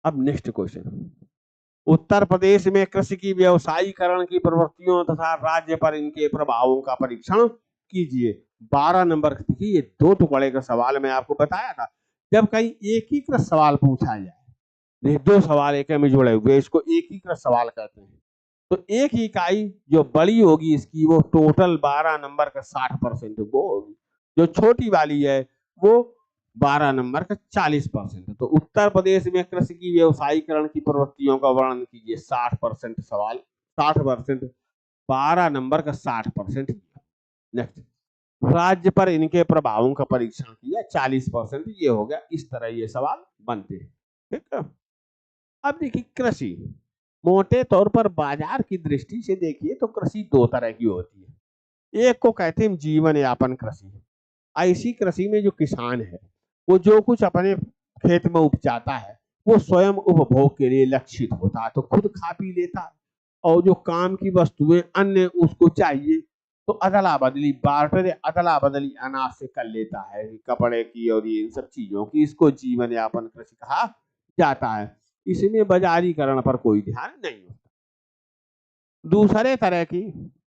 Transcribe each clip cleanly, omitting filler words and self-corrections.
अब next question, Uttar Pradesh में कृषि की व्यवसायीकरण की प्रवृत्तियों तथा राज्य पर इनके प्रभावों का परीक्षण कीजिए। 12 नंबर। देखिए, ये 2 टुकड़े का सवाल मैं आपको बताया था। जब कहीं एक ही कृत सवाल पूछा जाए, ये 2 सवाल एक में जुड़े हुए, इसको एक ही कृत सवाल कहते हैं। तो एक इकाई जो बड़ी होगी इसकी, वो टोटल 12 नंबर का 60% वो होगी। जो छोटी वाली है वो 12 नंबर का 40% है। तो उत्तर प्रदेश में कृषि की व्यवसायीकरण की प्रवृत्तियों का वर्णन कीजिए। 60% सवाल, 60%, 12 नंबर का 60%। नेक्स्ट, राज्य पर इनके प्रभावों का परीक्षण किया। 40%। ये हो गया। इस तरह ये सवाल बनते हैं। ठीक है। अब देखिए, कृषि मोटे तौर पर बाजार की दृष्टि से देखिए तो कृषि 2 तरह की होती है। एक को कहते हैं जीवन यापन कृषि। ऐसी कृषि में जो किसान है वो जो कुछ अपने खेत में उपजाता है वो स्वयं उपभोग के लिए लक्षित होता है, तो खुद खा पी लेता है। और जो काम की वस्तुएं अन्य उसको चाहिए तो अदला बदली, बार्टर अदला बदली अनाज से कर लेता है, कपड़े की और ये इन सब चीजों की। इसको जीवन यापन कृषि कहा जाता है। इसमें बाजारीकरण पर कोई ध्यान नहीं होता। दूसरे तरह की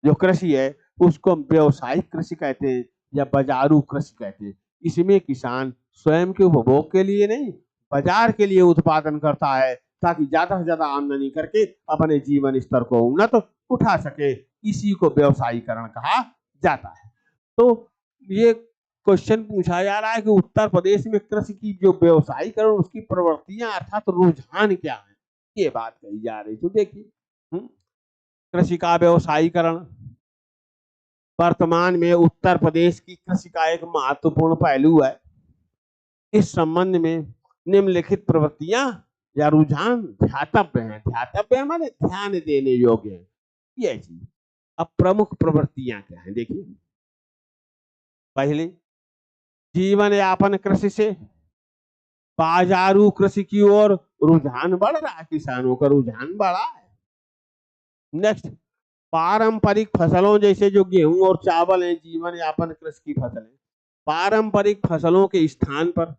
जो कृषि है उसको व्यवसायिक कृषि कहते हैं या बाजारू कृषि कहते हैं। इसमें किसान स्वयं के उपभोग के लिए नहीं, बाजार के लिए उत्पादन करता है ताकि ज्यादा से ज्यादा आमदनी करके अपने जीवन स्तर को उन्नत उठा सके। इसी को व्यवसायीकरण कहा जाता है। तो ये क्वेश्चन पूछा जा रहा है कि उत्तर प्रदेश में कृषि की जो व्यवसायीकरण उसकी प्रवृत्तियां अर्थात रुझान क्या है, ये बात कही जा रही। तो देखिए, कृषि का व्यवसायीकरण वर्तमान में उत्तर प्रदेश की कृषि का एक महत्वपूर्ण पहलू है। इस संबंध में निम्नलिखित प्रवृत्तियां या रुझान ध्यातव्य हैं। ध्यातव्य माने ध्यान देने योग्य है ये चीज। अब प्रमुख प्रवृत्तियां क्या है देखिए। पहले, जीवन यापन कृषि से बाजारू कृषि की ओर रुझान बढ़ रहा है, किसानों का रुझान बढ़ा है। नेक्स्ट, पारंपरिक फसलों जैसे जो गेहूं और चावल है, जीवन यापन कृषि की फसलें, पारंपरिक फसलों के स्थान पर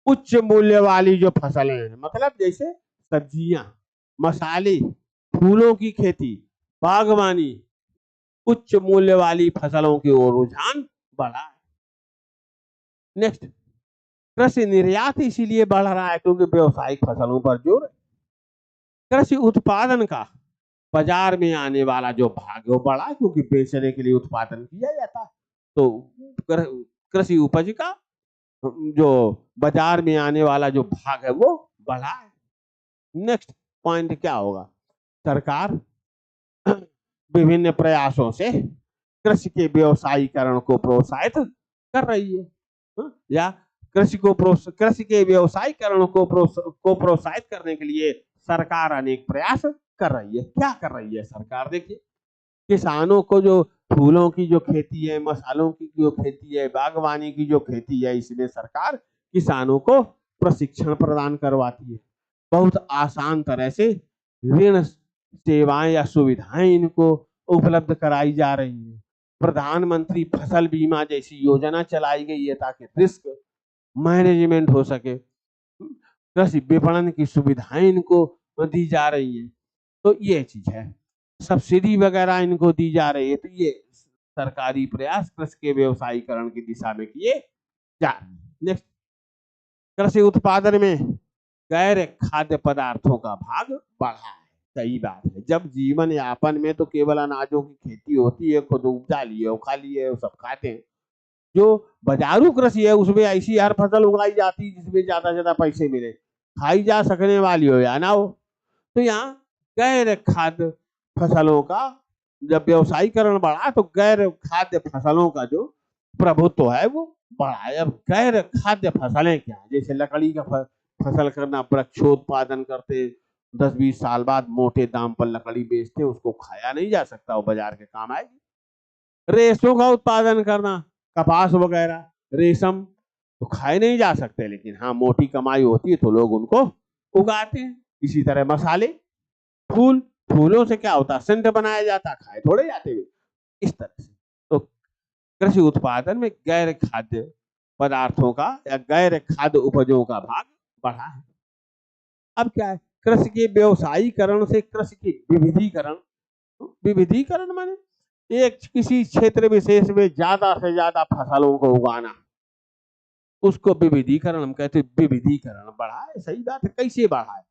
उच्च मूल्य वाली जो फसलें हैं, मतलब जैसे सब्जियां, मसाले, फूलों की खेती, बागवानी, उच्च मूल्य वाली फसलों की ओर रुझान बढ़ा है। नेक्स्ट, कृषि निर्यात इसीलिए बढ़ रहा है क्योंकि व्यावसायिक फसलों पर जोर है। कृषि उत्पादन का बाजार में आने वाला जो भाग है वो बढ़ा क्योंकि बेचने के लिए उत्पादन किया जाता है। तो कृषि उपज का जो बाजार में आने वाला जो भाग है वो बढ़ा है। नेक्स्ट पॉइंट क्या होगा, सरकार विभिन्न प्रयासों से कृषि के व्यवसायीकरण को प्रोत्साहित कर रही है। या कृषि के व्यवसायीकरण को प्रोत्साहित करने के लिए सरकार अनेक प्रयास कर रही है। क्या कर रही है सरकार देखिए, किसानों को जो फूलों की जो खेती है, मसालों की जो खेती है, बागवानी की जो खेती है, इसमें सरकार किसानों को प्रशिक्षण प्रदान करवाती है। बहुत आसान तरह से ऋण सेवाएं या सुविधाएं इनको उपलब्ध कराई जा रही है। प्रधानमंत्री फसल बीमा जैसी योजना चलाई गई है ताकि रिस्क मैनेजमेंट हो सके। कृषि विपणन की सुविधाएं इनको दी जा रही है। तो ये चीज है, सब्सिडी वगैरह इनको दी जा रही है। तो ये सरकारी प्रयास कृषि के व्यवसायीकरण की दिशा में किए जा रहे हैं। नेक्स्ट, कृषि उत्पादन में गैर खाद्य पदार्थों का भाग बढ़ा है। सही बात है। जब जीवन यापन में तो केवल अनाजों की खेती होती है, खुद उपजा लिए खा लिए सब खाते हैं। जो बाजारू कृषि है उसमें ऐसी हर फसल उगाई जाती है जिसमें ज्यादा से ज्यादा पैसे मिले, खाई जा सकने वाली हो या ना हो। तो यहाँ गैर खाद्य फसलों का जब व्यवसायीकरण बढ़ा तो गैर खाद्य फसलों का जो प्रभुत्व है वो बढ़ा। अब गैर खाद्य फसलें क्या है, जैसे लकड़ी का फसल करना, वृक्षोत्पादन करते, 10-20 साल बाद मोटे दाम पर लकड़ी बेचते, उसको खाया नहीं जा सकता, वो बाजार के काम आएगी। रेशों का उत्पादन करना, कपास वगैरह, रेशम तो खाए नहीं जा सकते, लेकिन हाँ मोटी कमाई होती है तो लोग उनको उगाते हैं। इसी तरह मसाले, फूल, फूलों से क्या होता है, सेंट बनाया जाता है, खाए थोड़े जाते हैं। इस तरह से तो कृषि उत्पादन में गैर खाद्य पदार्थों का या गैर खाद्य उपजों का भाग बढ़ा है। अब क्या है, कृषि के व्यवसायीकरण से कृषि की विविधीकरण, विविधीकरण माने एक किसी क्षेत्र विशेष में ज्यादा से ज्यादा फसलों को उगाना, उसको विविधीकरण हम कहते हैं। विविधीकरण बढ़ा है, सही बात है। कैसे बढ़ा है?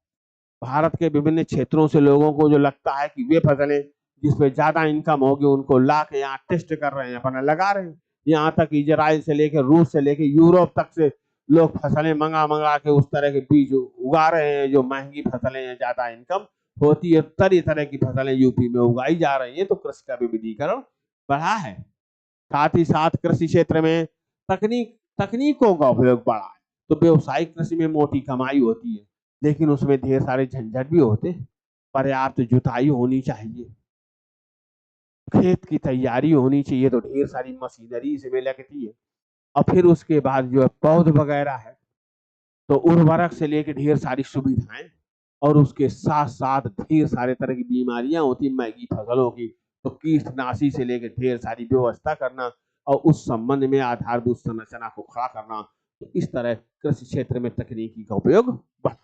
भारत के विभिन्न क्षेत्रों से लोगों को जो लगता है कि वे फसलें जिसपे ज्यादा इनकम होगी उनको ला के यहाँ टेस्ट कर रहे हैं, अपना लगा रहे हैं। यहाँ तक इजराइल से लेकर रूस से लेकर यूरोप तक से लोग फसलें मंगा मंगा के उस तरह के बीज उगा रहे हैं जो महंगी फसलें हैं, ज्यादा इनकम होती है। तरह तरह की फसलें यूपी में उगाई जा रही है, तो कृषि का विविधीकरण बढ़ा है। साथ ही साथ कृषि क्षेत्र में तकनीकों का उपयोग बढ़ा है। तो व्यवसायिक कृषि में मोटी कमाई होती है, लेकिन उसमें ढेर सारे झंझट भी होते हैं। पर्याप्त जुताई होनी चाहिए, खेत की तैयारी होनी चाहिए, तो ढेर सारी मशीनरी इसमें लगती है। और फिर उसके बाद जो है पौध वगैरह है, तो उर्वरक से लेकर ढेर सारी सुविधाएं, और उसके साथ साथ ढेर सारे तरह की बीमारियां होती है महंगी फसलों की, तो कीटनाशी से लेकर ढेर सारी व्यवस्था करना और उस संबंध में आधारभूत संरचना को खड़ा करना। तो इस तरह कृषि क्षेत्र में तकनीकी का उपयोग बढ़ा।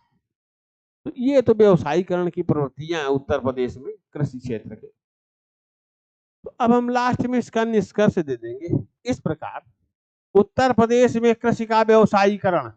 तो ये तो व्यवसायीकरण की प्रवृत्तियां हैं उत्तर प्रदेश में कृषि क्षेत्र के। तो अब हम लास्ट में इसका निष्कर्ष दे देंगे इस प्रकार। उत्तर प्रदेश में कृषि का व्यवसायीकरण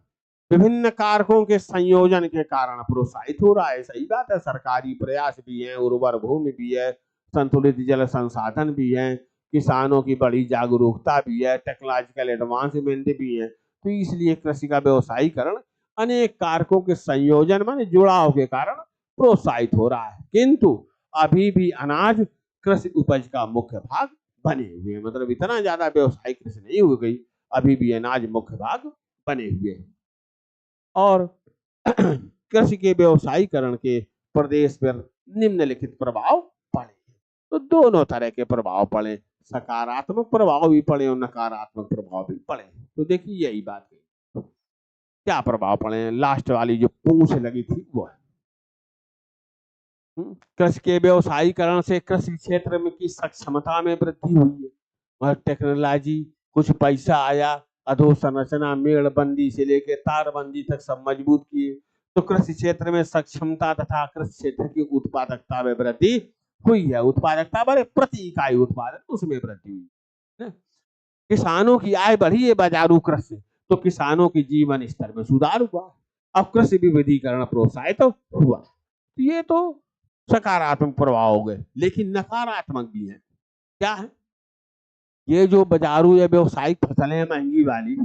विभिन्न कारकों के संयोजन के कारण प्रोत्साहित हो रहा है। सही बात है, सरकारी प्रयास भी है, उर्वर भूमि भी है, संतुलित जल संसाधन भी है, किसानों की बड़ी जागरूकता भी है, टेक्नोलॉजिकल एडवांसमेंट भी है। तो इसलिए कृषि का व्यवसायीकरण अनेक कारकों के संयोजन माने जुड़ाव के कारण प्रोत्साहित हो रहा है। किंतु अभी भी अनाज कृषि उपज का मुख्य भाग बने हुए हैं। मतलब इतना ज्यादा व्यवसायिक कृषि नहीं हो गई, अभी भी अनाज मुख्य भाग बने हुए हैं। और कृषि के व्यवसायीकरण के प्रदेश पर निम्नलिखित प्रभाव पड़े। तो दोनों तरह के प्रभाव पड़े, सकारात्मक प्रभाव भी पड़े और नकारात्मक प्रभाव भी पड़े। तो देखिए यही बात है, क्या प्रभाव पड़े। लास्ट वाली जो पूंछ लगी थी वो है, कृषि के व्यवसायीकरण से कृषि क्षेत्र में की सक्षमता में वृद्धि हुई है, और टेक्नोलॉजी, कुछ पैसा आया, अधोसंरचना मेड़बंदी से लेकर तारबंदी तक सब मजबूत किए। तो कृषि क्षेत्र में सक्षमता तथा कृषि क्षेत्र की उत्पादकता में वृद्धि हुई है। उत्पादकता बड़े प्रति इकाई उत्पादन उसमें वृद्धि हुई है। किसानों की आय बढ़ी है बाजारू कृषि, तो किसानों के जीवन स्तर में सुधार हुआ। अब कृषि विविधीकरण प्रोत्साहित हुआ। तो ये तो सकारात्मक प्रभाव हो गए, लेकिन नकारात्मक भी है। क्या है? ये जो बाजारू या व्यवसायिक फसलें महंगी वाली,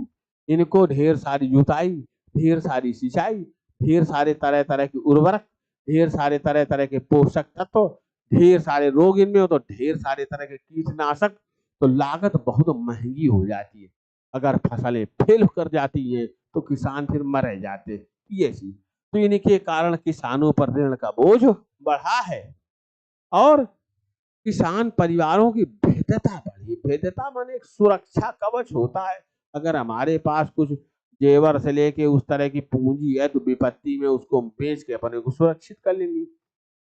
इनको ढेर सारी जुताई, ढेर सारी सिंचाई, ढेर सारे तरह तरह के उर्वरक, ढेर सारे तरह तरह के पोषक तत्व, ढेर सारे रोग इनमें हो, तो ढेर सारे तरह के कीटनाशक, तो लागत बहुत महंगी हो जाती है। अगर फसलें फेल कर जाती हैं तो किसान फिर मर जाते। ये चीज तो इनके कारण किसानों पर ऋण का बोझ बढ़ा है, और किसान परिवारों की भेद्यता बढ़ी। भेद्यता माने एक सुरक्षा कवच होता है। अगर हमारे पास कुछ जेवर से लेके उस तरह की पूंजी है, तो विपत्ति में उसको हम बेच के अपने को सुरक्षित कर लेंगे।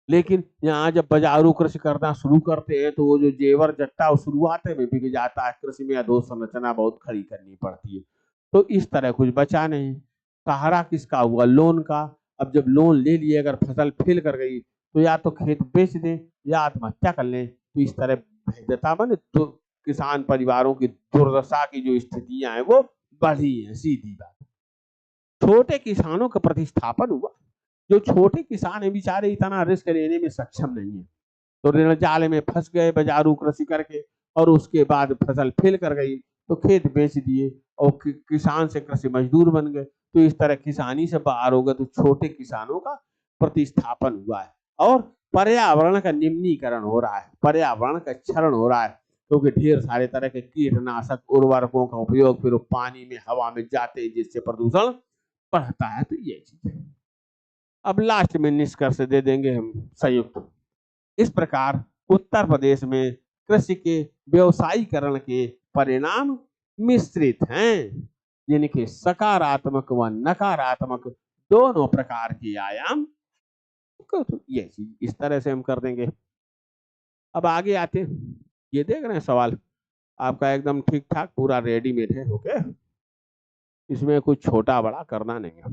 लेकिन यहाँ जब बाजारू कृषि करना शुरू करते हैं, तो वो जो जेवर जट्टा शुरुआत में बिक जाता है। कृषि में अधोसंरचना बहुत खड़ी करनी पड़ती है, तो इस तरह कुछ बचा नहीं। सहारा किसका हुआ? लोन का। अब जब लोन ले लिए, अगर फसल फेल कर गई, तो या तो खेत बेच दें या आत्महत्या कर लें। तो इस तरह भेद्यता बने तो किसान परिवारों की दुर्दशा की जो स्थितियां हैं वो बढ़ी है। सीधी बात, छोटे किसानों का प्रतिस्थापन हुआ। जो छोटे किसान है बेचारे इतना रिस्क लेने में सक्षम नहीं है, तो ऋण जाल में फंस गए बाजारू कृषि करके, और उसके बाद फसल फेल कर गई तो खेत बेच दिए और किसान से कृषि मजदूर बन गए। तो इस तरह किसानी से बाहर हो गए, तो छोटे किसानों का प्रतिस्थापन हुआ है। और पर्यावरण का निम्नीकरण हो रहा है, पर्यावरण का क्षरण हो रहा है, क्योंकि ढेर सारे तरह के कीटनाशक उर्वरकों का उपयोग फिर पानी में हवा में जाते हैं, जिससे प्रदूषण बढ़ता है। तो ये चीज है। अब लास्ट में निष्कर्ष दे देंगे हम संयुक्त। इस प्रकार उत्तर प्रदेश में कृषि के व्यवसायीकरण के परिणाम मिश्रित हैं, जिनके सकारात्मक व नकारात्मक दोनों प्रकार के आयाम। ये चीज इस तरह से हम कर देंगे। अब आगे आते हैं, ये देख रहे हैं सवाल आपका एकदम ठीक ठाक पूरा रेडीमेड है। ओके, इसमें कुछ छोटा बड़ा करना नहीं है।